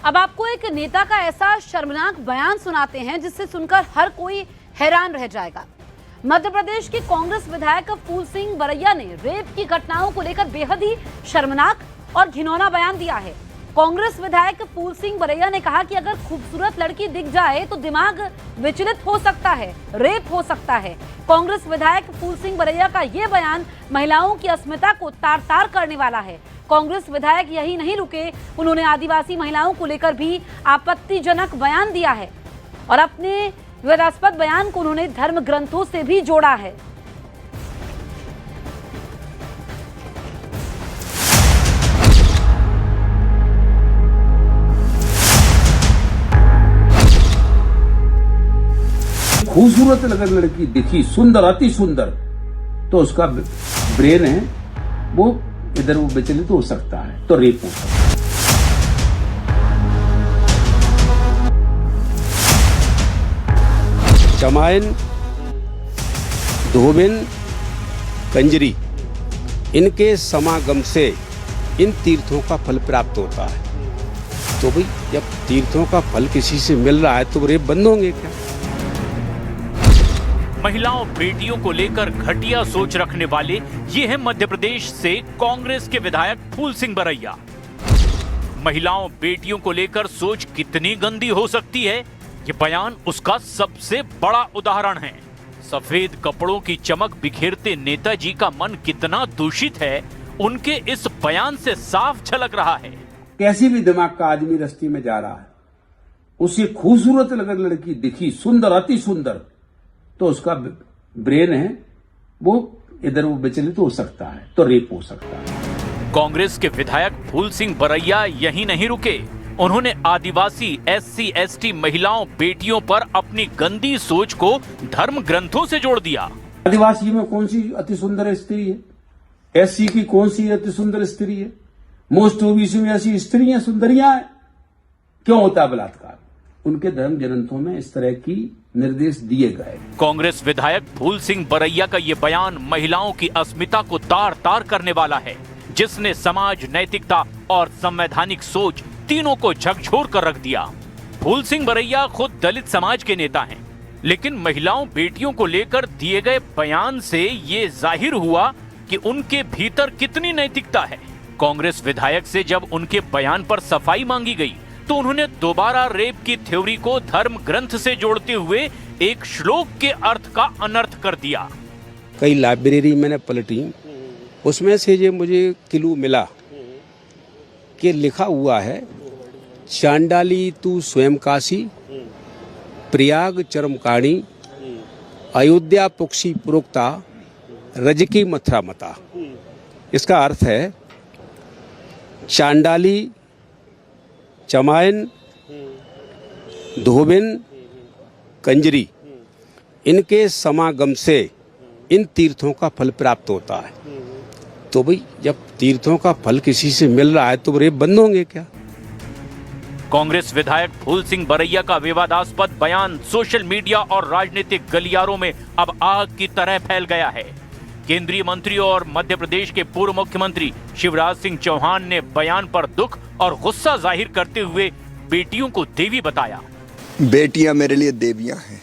अब आपको एक नेता का ऐसा शर्मनाक बयान सुनाते हैं जिससे सुनकर हर कोई हैरान रह जाएगा। मध्य प्रदेश के कांग्रेस विधायक फूल सिंह बरैया ने रेप की घटनाओं को लेकर बेहद ही शर्मनाक और घिनौना बयान दिया है। कांग्रेस विधायक फूल सिंह बरैया ने कहा कि अगर खूबसूरत लड़की दिख जाए तो दिमाग विचलित हो सकता है, रेप हो सकता है। कांग्रेस विधायक फूल सिंह बरैया का ये बयान महिलाओं की अस्मिता को तार तार करने वाला है। कांग्रेस विधायक यही नहीं रुके, उन्होंने आदिवासी महिलाओं को लेकर भी आपत्तिजनक बयान दिया है और अपने विवादास्पद बयान को उन्होंने धर्म ग्रंथों से भी जोड़ा है। खूबसूरत अगर लड़की दिखी, सुंदर, अति सुंदर, तो उसका ब्रेन है वो इधर वो विचलित हो सकता है, तो रेप हो सकता है। चमाइन, धोबिन, कंजरी, इनके समागम से इन तीर्थों का फल प्राप्त होता है। तो भाई जब तीर्थों का फल किसी से मिल रहा है तो रेप बंद होंगे क्या? महिलाओं बेटियों को लेकर घटिया सोच रखने वाले ये हैं मध्य प्रदेश से कांग्रेस के विधायक फूल सिंह बरैया। महिलाओं बेटियों को लेकर सोच कितनी गंदी हो सकती है, ये बयान उसका सबसे बड़ा उदाहरण है। सफेद कपड़ों की चमक बिखेरते नेताजी का मन कितना दूषित है, उनके इस बयान से साफ झलक रहा है। कैसी भी दिमाग का आदमी रस्ते में जा रहा है, उसे खूबसूरत अगर लड़की दिखी, सुंदर, अति सुंदर, तो उसका ब्रेन है वो इधर वो विचलित हो सकता है, तो रेप हो सकता है। कांग्रेस के विधायक फूल सिंह बरैया यहीं नहीं रुके, उन्होंने आदिवासी, SC, ST महिलाओं बेटियों पर अपनी गंदी सोच को धर्म ग्रंथों से जोड़ दिया। आदिवासी में कौन सी अति सुंदर स्त्री है? SC की कौन सी अति सुंदर स्त्री है? मोस्ट OBC में ऐसी स्त्रियां सुंदरियां हैं। क्यों होता है बलात्कार? उनके धर्म ग्रंथों में इस तरह की निर्देश दिए गए। कांग्रेस विधायक फूल सिंह बरैया का ये बयान महिलाओं की अस्मिता को तार तार करने वाला है, जिसने समाज, नैतिकता और संवैधानिक सोच तीनों को झकझोर कर रख दिया। फूल सिंह बरैया खुद दलित समाज के नेता हैं, लेकिन महिलाओं बेटियों को लेकर दिए गए बयान से ये जाहिर हुआ कि उनके भीतर कितनी नैतिकता है। कांग्रेस विधायक से जब उनके बयान पर सफाई मांगी गई तो उन्होंने दोबारा रेप की थ्योरी को धर्म ग्रंथ से जोड़ते हुए एक श्लोक के अर्थ का अनर्थ कर दिया। कई लाइब्रेरी मैंने पलटी, उसमें से ये मुझे क्लू मिला कि लिखा हुआ है, चांडाली तू स्वयं काशी, प्रयाग चरमकाणी, अयोध्या पुक्षी पुरोक्ता, रजकी मथुरा मता। इसका अर्थ है चांडाली, चमाइन, धोबिन, कंजरी, इनके समागम से इन तीर्थों का फल प्राप्त होता है। तो भाई जब तीर्थों का फल किसी से मिल रहा है तो रेप बंद होंगे क्या? कांग्रेस विधायक फूल सिंह बरैया का विवादास्पद बयान सोशल मीडिया और राजनीतिक गलियारों में अब आग की तरह फैल गया है। केंद्रीय मंत्री और मध्य प्रदेश के पूर्व मुख्यमंत्री शिवराज सिंह चौहान ने बयान पर दुख और गुस्सा जाहिर करते हुए बेटियों को देवी बताया। बेटियां मेरे लिए देवियां हैं।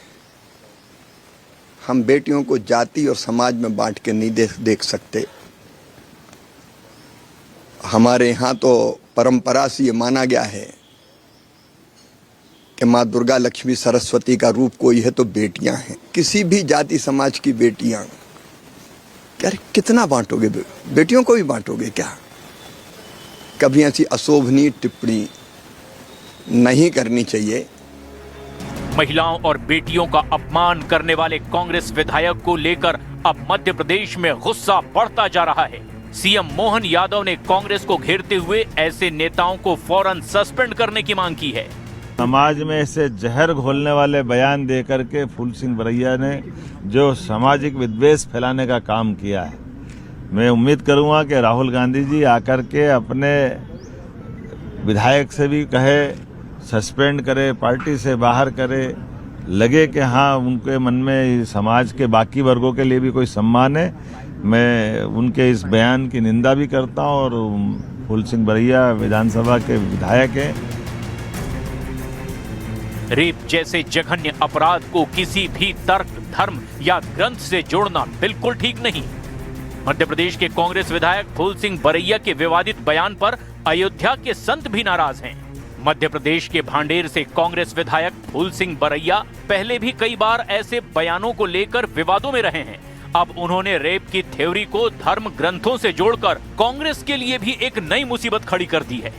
हम बेटियों को जाति और समाज में बांट के नहीं देख सकते। हमारे यहाँ तो परंपरा से ये माना गया है कि माँ दुर्गा, लक्ष्मी, सरस्वती का रूप कोई है तो बेटियां हैं। किसी भी जाति समाज की बेटियां, यार कितना बांटोगे? बेटियों को भी बांटोगे क्या? कभी ऐसी अशोभनीय टिप्पणी नहीं करनी चाहिए। महिलाओं और बेटियों का अपमान करने वाले कांग्रेस विधायक को लेकर अब मध्य प्रदेश में गुस्सा बढ़ता जा रहा है। सीएम मोहन यादव ने कांग्रेस को घेरते हुए ऐसे नेताओं को फौरन सस्पेंड करने की मांग की है। समाज में ऐसे जहर घोलने वाले बयान देकर के फूल सिंह बरैया ने जो सामाजिक विद्वेष फैलाने का काम किया है, मैं उम्मीद करूंगा कि राहुल गांधी जी आकर के अपने विधायक से भी कहे, सस्पेंड करे, पार्टी से बाहर करे। लगे कि हाँ उनके मन में समाज के बाकी वर्गों के लिए भी कोई सम्मान है। मैं उनके इस बयान की निंदा भी करता हूं और फूल सिंह बरैया विधानसभा के विधायक हैं, रेप जैसे जघन्य अपराध को किसी भी तर्क, धर्म या ग्रंथ से जोड़ना बिल्कुल ठीक नहीं। मध्य प्रदेश के कांग्रेस विधायक फूल सिंह बरैया के विवादित बयान पर अयोध्या के संत भी नाराज हैं। मध्य प्रदेश के भांडेर से कांग्रेस विधायक फूल सिंह बरैया पहले भी कई बार ऐसे बयानों को लेकर विवादों में रहे हैं। अब उन्होंने रेप की थ्योरी को धर्म ग्रंथों से जोड़कर कांग्रेस के लिए भी एक नई मुसीबत खड़ी कर दी है।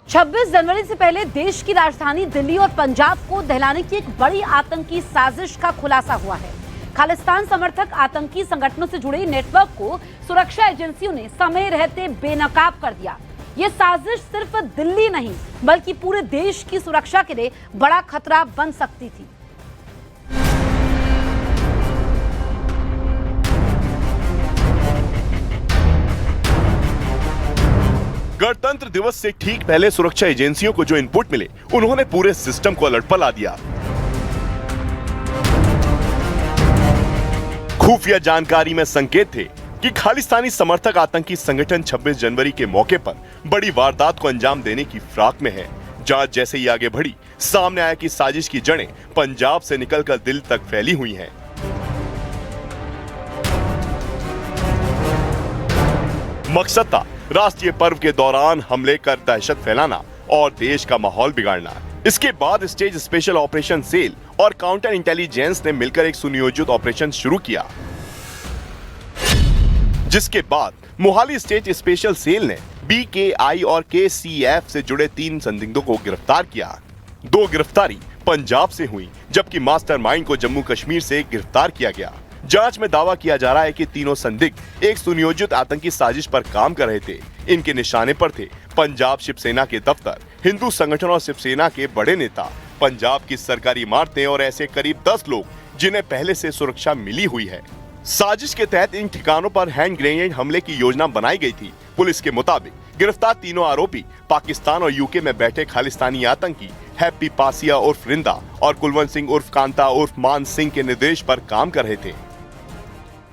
26 जनवरी से पहले देश की राजधानी दिल्ली और पंजाब को दहलाने की एक बड़ी आतंकी साजिश का खुलासा हुआ है। खालिस्तान समर्थक आतंकी संगठनों से जुड़े नेटवर्क को सुरक्षा एजेंसियों ने समय रहते बेनकाब कर दिया। ये साजिश सिर्फ दिल्ली नहीं बल्कि पूरे देश की सुरक्षा के लिए बड़ा खतरा बन सकती थी। गणतंत्र दिवस से ठीक पहले सुरक्षा एजेंसियों को जो इनपुट मिले, उन्होंने पूरे सिस्टम को अलर्ट पर ला दिया। खुफिया जानकारी में संकेत थे कि खालिस्तानी समर्थक आतंकी संगठन 26 जनवरी के मौके पर बड़ी वारदात को अंजाम देने की फिराक में है। जांच जैसे ही आगे बढ़ी, सामने आया कि साजिश की जड़ें पंजाब से निकलकर दिल्ली तक फैली हुई हैं। मकसद था राष्ट्रीय पर्व के दौरान हमले कर दहशत फैलाना और देश का माहौल बिगाड़ना। इसके बाद स्टेज स्पेशल ऑपरेशन सेल और काउंटर इंटेलिजेंस ने मिलकर एक सुनियोजित ऑपरेशन शुरू किया, जिसके बाद मोहाली स्टेट स्पेशल सेल ने BKI और KCF से जुड़े 3 संदिग्धों को गिरफ्तार किया। 2 गिरफ्तारी पंजाब से हुई, जबकि मास्टरमाइंड को जम्मू कश्मीर से गिरफ्तार किया गया। जांच में दावा किया जा रहा है कि तीनों संदिग्ध एक सुनियोजित आतंकी साजिश पर काम कर रहे थे। इनके निशाने पर थे पंजाब शिवसेना के दफ्तर, हिंदू संगठन और शिवसेना के बड़े नेता, पंजाब की सरकारी इमारतें और ऐसे करीब 10 लोग जिन्हें पहले से सुरक्षा मिली हुई है। साजिश के तहत इन ठिकानों पर हैंड ग्रेनेड हमले की योजना बनाई गई थी। पुलिस के मुताबिक गिरफ्तार तीनों आरोपी पाकिस्तान और UK में बैठे खालिस्तानी आतंकी हैप्पी पासिया उर्फ रिंदा और कुलवंत सिंह उर्फ कांता उर्फ मान सिंह के निर्देश पर काम कर रहे थे।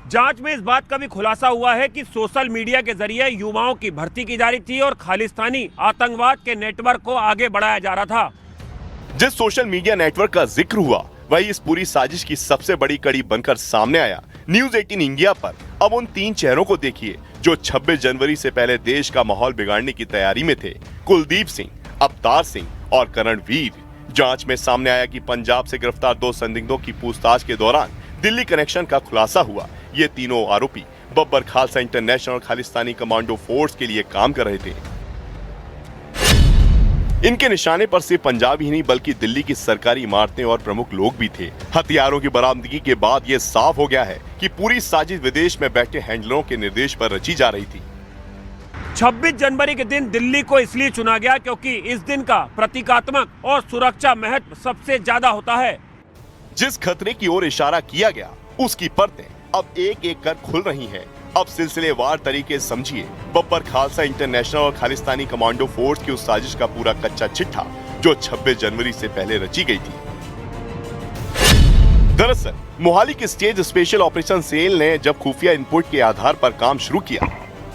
जांच में इस बात का भी खुलासा हुआ है कि सोशल मीडिया के जरिए युवाओं की भर्ती की जा रही थी और खालिस्तानी आतंकवाद के नेटवर्क को आगे बढ़ाया जा रहा था। जिस सोशल मीडिया नेटवर्क का जिक्र हुआ, वही इस पूरी साजिश की सबसे बड़ी कड़ी बनकर सामने आया। न्यूज 18 इंडिया पर अब उन 3 चेहरों को देखिए जो 26 जनवरी से पहले देश का माहौल बिगाड़ने की तैयारी में थे। कुलदीप सिंह, अवतार सिंह और करणवीर। जांच में सामने आया कि पंजाब से गिरफ्तार 2 संदिग्धों की पूछताछ के दौरान दिल्ली कनेक्शन का खुलासा हुआ। ये तीनों आरोपी Babbar Khalsa international Khalistani commando force के लिए काम कर रहे थे। इनके निशाने पर सिर्फ पंजाब ही नहीं बल्कि दिल्ली की सरकारी इमारतें और प्रमुख लोग भी थे। हथियारों की बरामदगी के बाद ये साफ हो गया है कि पूरी साजिश विदेश में बैठे हैंडलरों के निर्देश पर रची जा रही थी। 26 जनवरी के दिन दिल्ली को इसलिए चुना गया क्योंकि इस दिन का प्रतीकात्मक और सुरक्षा महत्व सबसे ज्यादा होता है। जिस खतरे की ओर इशारा किया गया, उसकी परतें अब एक एक कर खुल रही हैं। अब सिलसिलेवार तरीके समझिए बब्बर खालसा इंटरनेशनल और खालिस्तानी कमांडो फोर्स की उस साजिश का पूरा कच्चा चिट्ठा जो 26 जनवरी से पहले रची गई थी। दरअसल मोहाली की स्टेज स्पेशल ऑपरेशन सेल ने जब खुफिया इनपुट के आधार पर काम शुरू किया,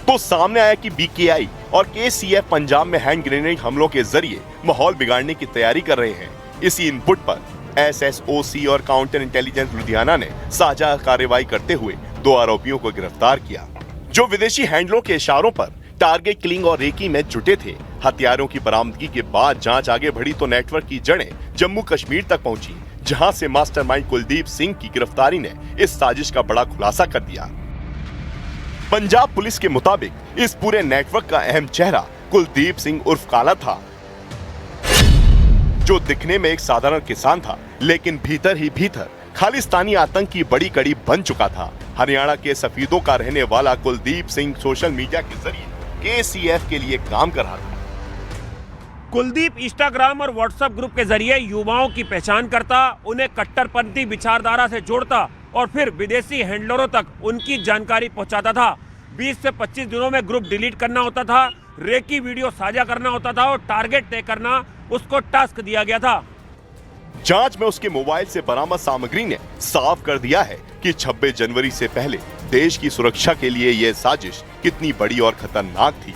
तो सामने आया कि BKI और KCF पंजाब में हैंड ग्रेनेड हमलों के जरिए माहौल बिगाड़ने की तैयारी कर रहे हैं। इसी इनपुट पर SSOC और काउंटर इंटेलिजेंस लुधियाना ने साझा कार्रवाई करते हुए 2 आरोपियों को गिरफ्तार किया, जो विदेशी हैंडलों के इशारों पर टारगेट किलिंग और रेकी में जुटे थे। हथियारों की बरामदगी के बाद जांच आगे बढ़ी तो नेटवर्क की जड़ें जम्मू कश्मीर तक पहुंची, जहां से मास्टरमाइंड कुलदीप सिंह की गिरफ्तारी ने इस साजिश का बड़ा खुलासा कर दिया। पंजाब पुलिस के मुताबिक इस पूरे नेटवर्क का अहम चेहरा कुलदीप सिंह उर्फ काला था, जो दिखने में एक साधारण किसान था, लेकिन भीतर ही भीतर खालिस्तानी आतंक की बड़ी कड़ी बन चुका था। हरियाणा के सफीदों का रहने वाला कुलदीप सिंह सोशल मीडिया के जरिए KCF के लिए काम कर रहा था। कुलदीप इंस्टाग्राम और व्हाट्सएप ग्रुप के जरिए युवाओं की पहचान करता, उन्हें कट्टरपंथी विचारधारा से जोड़ता और फिर विदेशी हैंडलरों तक उनकी जानकारी पहुंचाता था। 20 से 25 दिनों में ग्रुप डिलीट करना होता था, रेकी वीडियो साझा करना होता था और टारगेट तय करना उसको टास्क दिया गया था। जांच में उसके मोबाइल से बरामद सामग्री ने साफ कर दिया है कि 26 जनवरी से पहले देश की सुरक्षा के लिए यह साजिश कितनी बड़ी और खतरनाक थी,